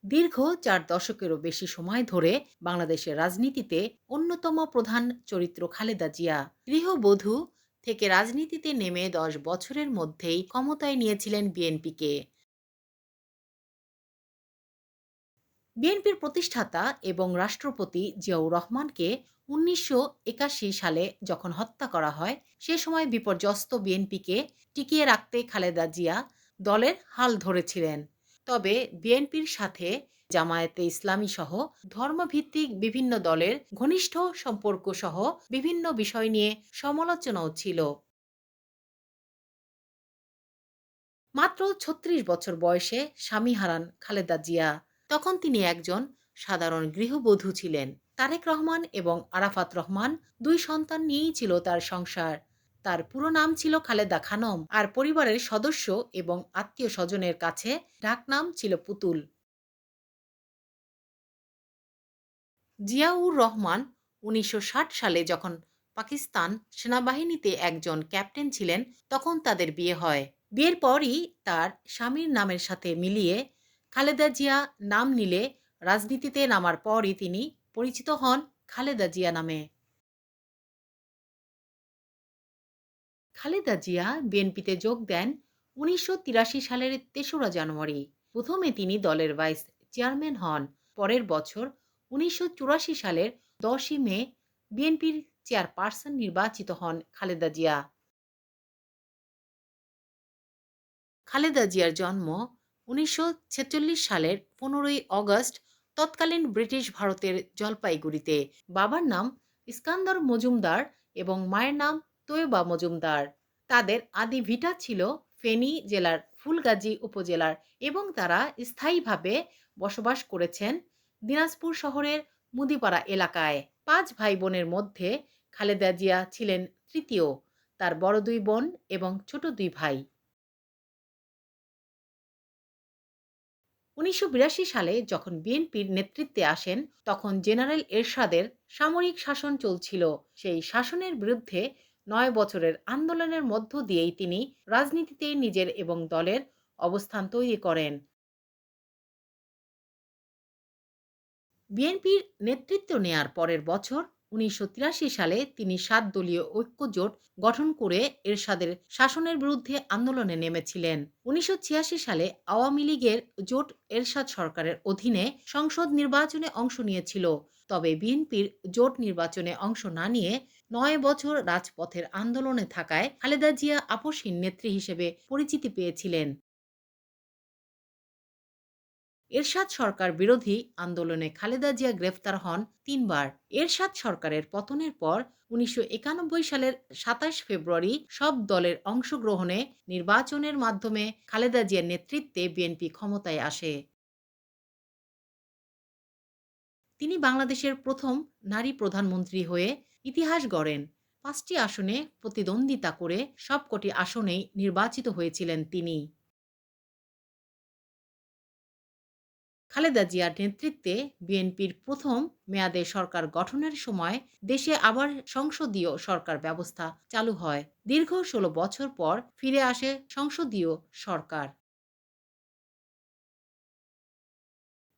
দীর্ঘ ৪ দশকেরও বেশি সময় ধরে বাংলাদেশের রাজনীতিতে অন্যতম প্রধান চরিত্র খালেদা জিয়া। গৃহবধূ থেকে রাজনীতিতে নেমে ১০ বছরের মধ্যেই ক্ষমতায় নিয়েছিলেন বিএনপিকে। বিএনপির প্রতিষ্ঠাতা এবং রাষ্ট্রপতি জিয়াউর রহমানকে ১৯৮১ সালে যখন হত্যা করা হয়, সে সময় বিপর্যস্ত বিএনপিকে টিকিয়ে রাখতে খালেদা জিয়া দলের হাল ধরেছিলেন। তবে বিএনপির সাথে জামায়াতে ইসলামী সহ ধর্মভিত্তিক বিভিন্ন দলের ঘনিষ্ঠ সম্পর্ক সহ বিভিন্ন বিষয় নিয়ে সমালোচনাও ছিল। মাত্র ৩৬ বছর বয়সে স্বামী হারান খালেদা জিয়া। তখন তিনি একজন সাধারণ গৃহবধূ ছিলেন। তারেক রহমান এবং আরাফাত রহমান ২ সন্তান নিয়েই ছিল তার সংসার। তার পুরো নাম ছিল খালেদা খানম, আর পরিবারের সদস্য এবং আত্মীয় স্বজনের কাছে ডাকনাম ছিল পুতুল। জিয়াউর রহমান ১৯৬০ সালে যখন পাকিস্তান সেনাবাহিনীতে একজন ক্যাপ্টেন ছিলেন, তখন তাদের বিয়ে হয়। বিয়ের পরই তার স্বামীর নামের সাথে মিলিয়ে খালেদা জিয়া নাম নিলে রাজনীতিতে নামার পরই তিনি পরিচিত হন খালেদা জিয়া নামে। খালেদা জিয়া বিএনপিতে যোগ দেন ১৯৮৩ সালের ৩রা জানুয়ারি। প্রথমে তিনি দলের ভাইস চেয়ারম্যান হন। পরের বছর ১৯৮৪ সালের ১০ই মে বিএনপির চেয়ারপারসন নির্বাচিত হন খালেদা জিয়া। খালেদা জিয়ার জন্ম ১৯৪৬ সালের ১৫ই অগস্ট তৎকালীন ব্রিটিশ ভারতের জলপাইগুড়িতে। বাবার নাম ইস্কান্দর মজুমদার এবং মায়ের নাম তৈয়বা মজুমদার। তাদের আদি ভিটা ছিল ফেনী জেলার ফুলগাজী উপজেলার এবং তারা স্থায়ীভাবে বসবাস করেছেন দিনাজপুর শহরের মুদিপাড়া এলাকায়। ৫ ভাই বোনের মধ্যে খালেদা জিয়া ছিলেন তৃতীয়। তার বড় ২ বোন এবং ছোট ২ ভাই। ১৯৮২ সালে যখন বিএনপির নেতৃত্বে আসেন, তখন জেনারেল এরশাদের সামরিক শাসন চলছিল। সেই শাসনের বিরুদ্ধে ৯ বছরের আন্দোলনের মধ্য দিয়েই তিনি রাজনীতিতে নিজের এবং দলের অবস্থান তৈরি করেন। বিএনপির নেতৃত্ব নেয়ার পরের বছর ১৯৮৩ সালে তিনি ৭ দলীয় ঐক্যজোট গঠন করে এরশাদের শাসনের বিরুদ্ধে আন্দোলনে নেমেছিলেন। ১৯৮৬ সালে আওয়ামী লীগের জোট এরশাদ সরকারের অধীনে সংসদ নির্বাচনে অংশ নিয়েছিল। তবে বিএনপির জোট নির্বাচনে অংশ না নিয়ে ৯ বছর রাজপথের আন্দোলনে থাকায় খালেদা জিয়া আপসহীন নেত্রী হিসেবে পরিচিতি পেয়েছিলেন। এরশাদ সরকার বিরোধী আন্দোলনে খালেদা জিয়া গ্রেফতার হন ৩ বার। এরশাদ সরকারের পতনের পর ১৯৯১ সালের ২৭ ফেব্রুয়ারি সব দলের অংশগ্রহণে নির্বাচনের মাধ্যমে খালেদা জিয়ার নেতৃত্বে বিএনপি ক্ষমতায় আসে। তিনি বাংলাদেশের প্রথম নারী প্রধানমন্ত্রী হয়ে ইতিহাস গড়েন। ৫টি আসনে প্রতিদ্বন্দ্বিতা করে সবকটি আসনেই নির্বাচিত হয়েছিলেন তিনি। খালেদা জিয়ার নেতৃত্বে বিএনপির প্রথম মেয়াদে সরকার গঠনের সময় দেশে আবার সংসদীয় সরকার ব্যবস্থা চালু হয়। দীর্ঘ ১৬ বছর পর ফিরে আসে সংসদীয় সরকার।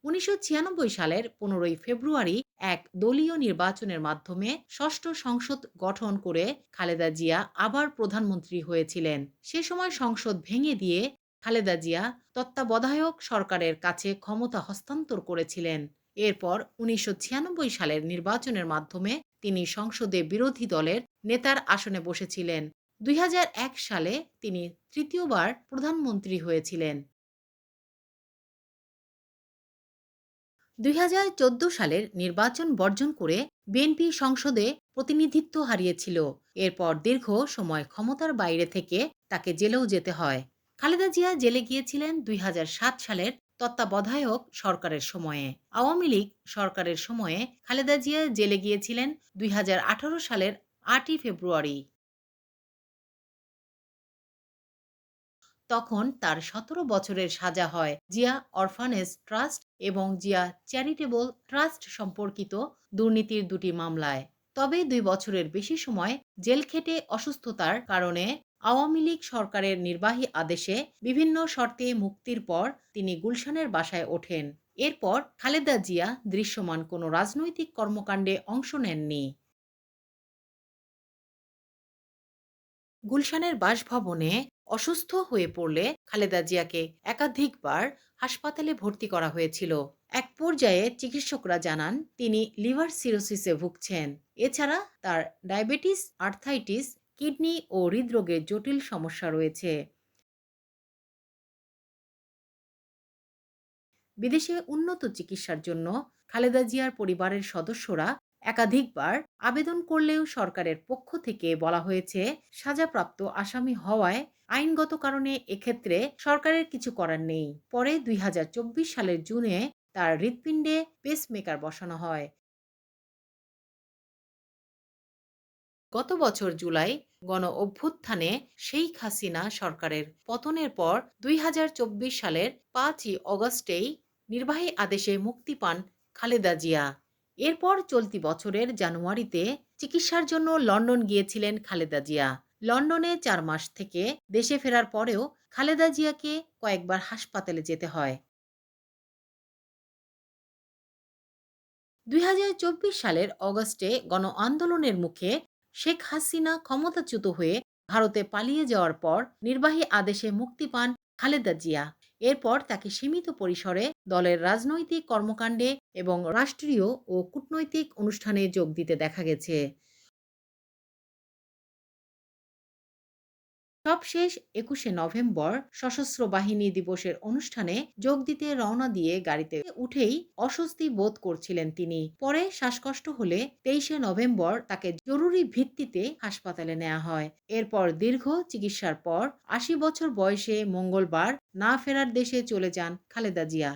১৯৯৬ সালের ১৫ই ফেব্রুয়ারি এক দলীয় নির্বাচনের মাধ্যমে ষষ্ঠ সংসদ গঠন করে খালেদা জিয়া আবার প্রধানমন্ত্রী হয়েছিলেন। সে সময় সংসদ ভেঙে দিয়ে খালেদা জিয়া তত্ত্বাবধায়ক সরকারের কাছে ক্ষমতা হস্তান্তর করেছিলেন। এরপর ১৯৯৬ সালের নির্বাচনের মাধ্যমে তিনি সংসদে বিরোধী দলের নেতার আসনে বসেছিলেন। ২০০১ সালে তিনি তৃতীয়বার প্রধানমন্ত্রী হয়েছিলেন। ২০১৪ সালের নির্বাচন বর্জন করে বিএনপি সংসদে প্রতিনিধিত্ব হারিয়েছিল। এরপর দীর্ঘ সময় ক্ষমতার বাইরে থেকে তাকে জেলেও যেতে হয়। খালেদা জিয়া জেলে গিয়েছিলেন ২০০৭ সালের তত্ত্বাবধায়ক সরকারের সময়ে। আওয়ামী লীগ সরকারের সময়ে খালেদা জিয়া জেলে গিয়েছিলেন ২০১৮ সালের ৮ই ফেব্রুয়ারি। তখন তার ১৭ বছরের সাজা হয় জিয়া অরফানেজ ট্রাস্ট এবং জিয়া চ্যারিটেবল ট্রাস্ট সম্পর্কিত দুর্নীতির ২টি মামলায়। তবে ২ বছরের বেশি সময় জেল খেটে অসুস্থতার কারণে আওয়ামী লীগ সরকারের নির্বাহী আদেশে বিভিন্ন শর্তে মুক্তির পর তিনি গুলশানের বাসায় ওঠেন। এরপর খালেদা জিয়া দৃশ্যমান কোনো রাজনৈতিক কর্মকাণ্ডে অংশ নেননি। গুলশানের বাসভবনে অসুস্থ হয়ে পড়লে খালেদা জিয়াকে একাধিকবার হাসপাতালে ভর্তি করা হয়েছিল। এক পর্যায়ে চিকিৎসকরা জানান তিনি লিভার সিরোসিসে ভুগছেন। এছাড়া তার ডায়াবেটিস, আর্থাইটিস, কিডনি ও হৃদরোগের জটিল সমস্যা রয়েছে। বিদেশে উন্নত চিকিৎসার জন্য খালেদা জিয়ার পরিবারের সদস্যরা একাধিকবার আবেদন করলেও সরকারের পক্ষ থেকে বলা হয়েছে সাজাপ্রাপ্ত আসামি হওয়ায় আইনগত কারণে এক্ষেত্রে সরকারের কিছু করার নেই। পরে ২০২৪ সালের জুনে তার হৃৎপিণ্ডে পেসমেকার বসানো হয়। গত বছর জুলাই গণ অভ্যুত্থানে শেখ হাসিনা সরকারের পতনের পর ২০২৪ সালের ৫ই অগস্টেই নির্বাহী আদেশে মুক্তি পান খালেদা জিয়া। এরপর চলতি বছরের জানুয়ারিতে চিকিৎসার জন্য লন্ডন গিয়েছিলেন খালেদা জিয়া। লন্ডনে ৪ মাস থেকে দেশে ফেরার পরেও খালেদা জিয়াকে কয়েকবার হাসপাতালে যেতে হয়। ২০২৪ সালের অগস্টে গণ আন্দোলনের মুখে শেখ হাসিনা ক্ষমতাচ্যুত হয়ে ভারতে পালিয়ে যাওয়ার পর নির্বাহী আদেশে মুক্তি পান খালেদা জিয়া। এরপর তাকে সীমিত পরিসরে দলের রাজনৈতিক কর্মকাণ্ডে এবং রাষ্ট্রীয় ও কূটনৈতিক অনুষ্ঠানে যোগ দিতে দেখা গেছে। সবশেষ ২১শে নভেম্বর সশস্ত্র বাহিনী দিবসের অনুষ্ঠানে যোগ দিতে রওনা দিয়ে গাড়িতে উঠেই অস্বস্তি বোধ করছিলেন তিনি। পরে শ্বাসকষ্ট হলে ২৩শে নভেম্বর তাকে জরুরি ভিত্তিতে হাসপাতালে নেওয়া হয়। এরপর দীর্ঘ চিকিৎসার পর ৮০ বছর বয়সে মঙ্গলবার না ফেরার দেশে চলে যান খালেদা জিয়া।